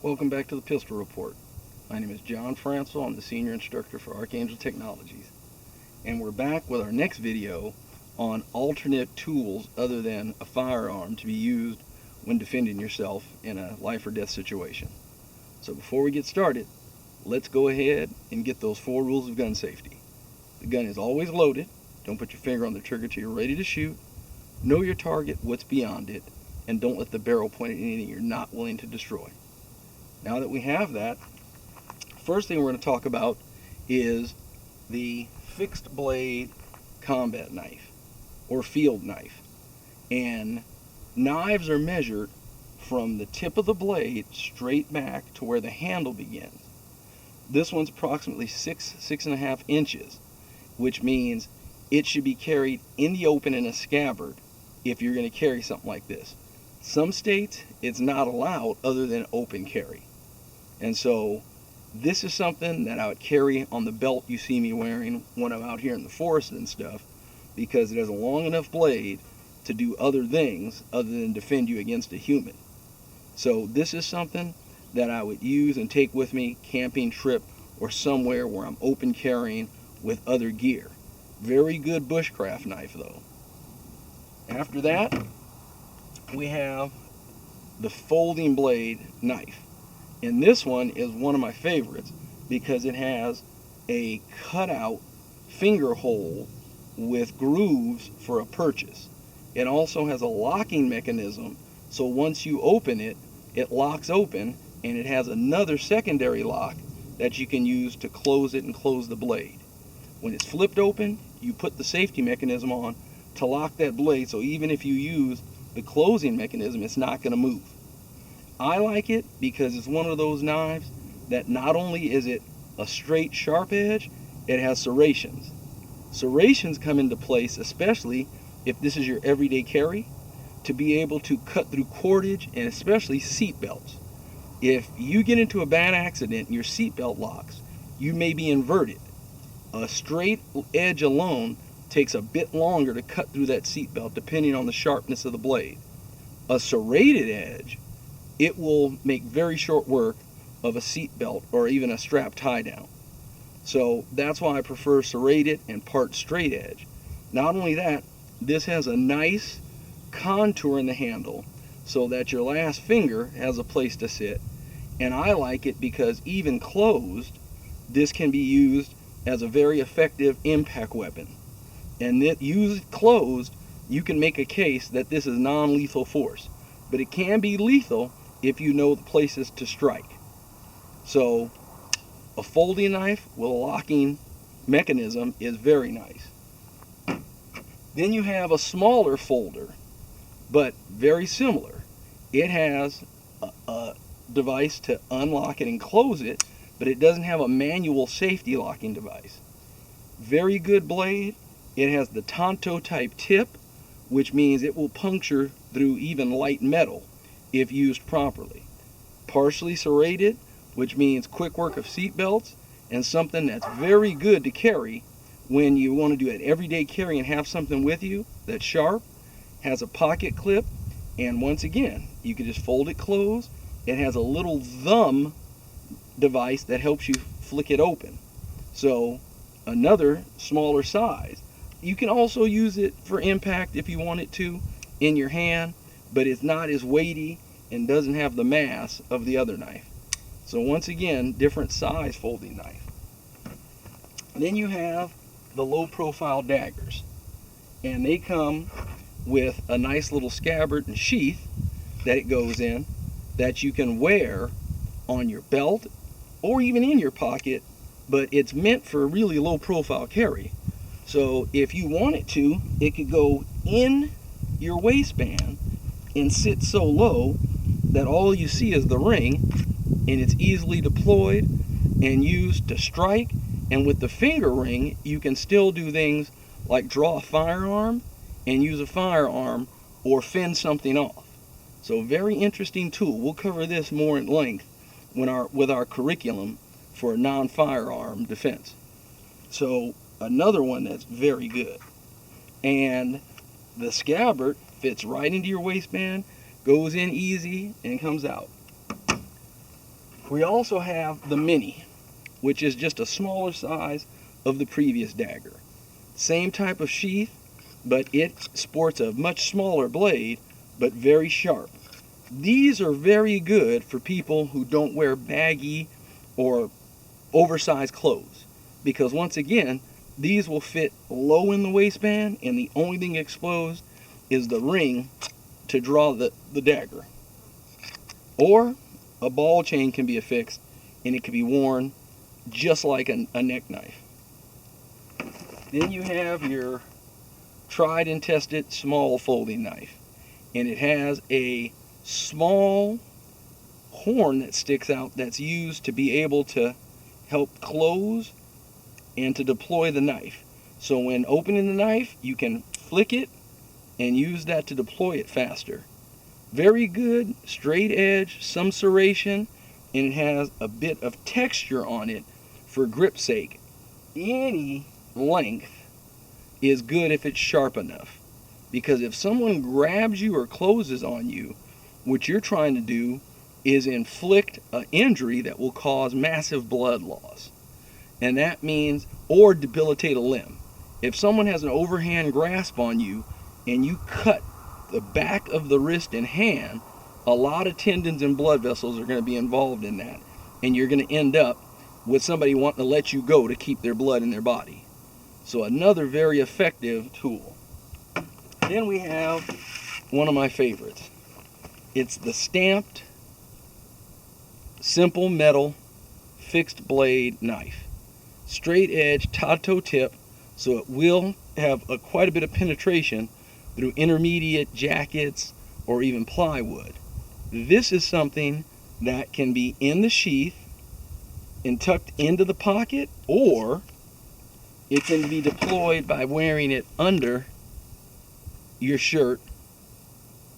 Welcome back to the Pistol Report. My name is John Francel. I'm the Senior Instructor for Archangel Technologies. And we're back with our next video on alternate tools other than a firearm to be used when defending yourself in a life or death situation. So before we get started, let's go ahead and get those 4 rules of gun safety. The gun is always loaded. Don't put your finger on the trigger till you're ready to shoot. Know your target, what's beyond it, and don't let the barrel point at anything you're not willing to destroy. Now that we have that, first thing we're going to talk about is the fixed blade combat knife or field knife. And knives are measured from the tip of the blade straight back to where the handle begins. This one's approximately 6.5 inches, which means it should be carried in the open in a scabbard if you're going to carry something like this. Some states it's not allowed other than open carry. And so this is something that I would carry on the belt you see me wearing when I'm out here in the forest and stuff, because it has a long enough blade to do other things other than defend you against a human. So this is something that I would use and take with me camping trip or somewhere where I'm open carrying with other gear. Very good bushcraft knife though. After that, we have the folding blade knife. And this one is one of my favorites because it has a cutout finger hole with grooves for a purchase. It also has a locking mechanism, so once you open it, it locks open, and it has another secondary lock that you can use to close it and close the blade. When it's flipped open, you put the safety mechanism on to lock that blade, so even if you use the closing mechanism, it's not going to move. I like it because it's one of those knives that not only is it a straight sharp edge, it has serrations. Serrations come into place especially if this is your everyday carry, to be able to cut through cordage and especially seat belts. If you get into a bad accident and your seat belt locks, you may be inverted. A straight edge alone takes a bit longer to cut through that seat belt depending on the sharpness of the blade. A serrated edge, it will make very short work of a seat belt or even a strap tie down. So that's why I prefer serrated and part straight edge. Not only that, this has a nice contour in the handle so that your last finger has a place to sit. And I like it because even closed, this can be used as a very effective impact weapon. And used closed, you can make a case that this is non-lethal force. But it can be lethal if you know the places to strike. So a folding knife with a locking mechanism is very nice. Then you have a smaller folder, but very similar. It has a device to unlock it and close it, but it doesn't have a manual safety locking device. Very good blade. It has the Tonto type tip, which means it will puncture through even light metal if used properly. Partially serrated, which means quick work of seat belts, and something that's very good to carry when you want to do an everyday carry and have something with you that's sharp. Has a pocket clip, and once again, you can just fold it closed. It has a little thumb device that helps you flick it open. So another smaller size. You can also use it for impact if you want it to in your hand, but it's not as weighty and doesn't have the mass of the other knife. So once again, different size folding knife. Then you have the low profile daggers, and they come with a nice little scabbard and sheath that it goes in that you can wear on your belt or even in your pocket, but it's meant for a really low profile carry. So if you want it to, it could go in your waistband and sit so low that all you see is the ring, and it's easily deployed and used to strike. And with the finger ring, you can still do things like draw a firearm and use a firearm or fend something off. So very interesting tool. We'll cover this more in length with our curriculum for non-firearm defense. So another one that's very good. And the scabbard fits right into your waistband, goes in easy, and comes out. We also have the Mini, which is just a smaller size of the previous dagger. Same type of sheath, but it sports a much smaller blade, but very sharp. These are very good for people who don't wear baggy or oversized clothes, because once again, these will fit low in the waistband, and the only thing exposed is the ring to draw the dagger. Or a ball chain can be affixed, and it can be worn just like a neck knife. Then you have your tried and tested small folding knife, and it has a small horn that sticks out that's used to be able to help close and to deploy the knife. So when opening the knife, you can flick it and use that to deploy it faster. Very good, straight edge, some serration, and it has a bit of texture on it for grip sake. Any length is good if it's sharp enough, because if someone grabs you or closes on you, what you're trying to do is inflict an injury that will cause massive blood loss, and that means, or debilitate a limb. If someone has an overhand grasp on you and you cut the back of the wrist and hand, a lot of tendons and blood vessels are going to be involved in that, and you're going to end up with somebody wanting to let you go to keep their blood in their body. So another very effective tool. Then we have one of my favorites. It's the stamped simple metal fixed blade knife. Straight edge, toe tip, so it will have quite a bit of penetration through intermediate jackets or even plywood. This is something that can be in the sheath and tucked into the pocket, or it can be deployed by wearing it under your shirt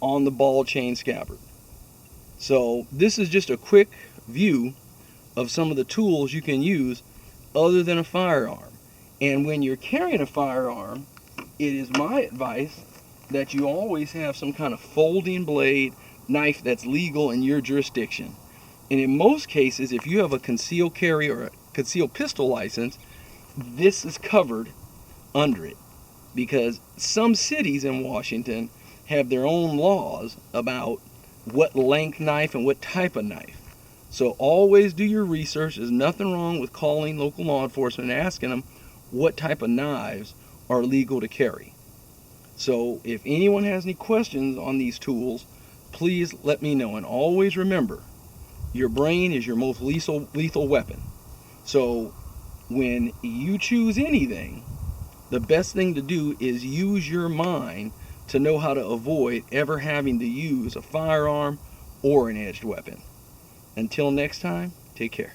on the ball chain scabbard. So this is just a quick view of some of the tools you can use other than a firearm. And when you're carrying a firearm, it is my advice that you always have some kind of folding blade knife that's legal in your jurisdiction. And in most cases, if you have a concealed carry or a concealed pistol license, this is covered under it, because some cities in Washington have their own laws about what length knife and what type of knife. So always do your research. There's nothing wrong with calling local law enforcement and asking them what type of knives are legal to carry. So if anyone has any questions on these tools, please let me know. And always remember, your brain is your most lethal weapon. So when you choose anything, the best thing to do is use your mind to know how to avoid ever having to use a firearm or an edged weapon. Until next time, take care.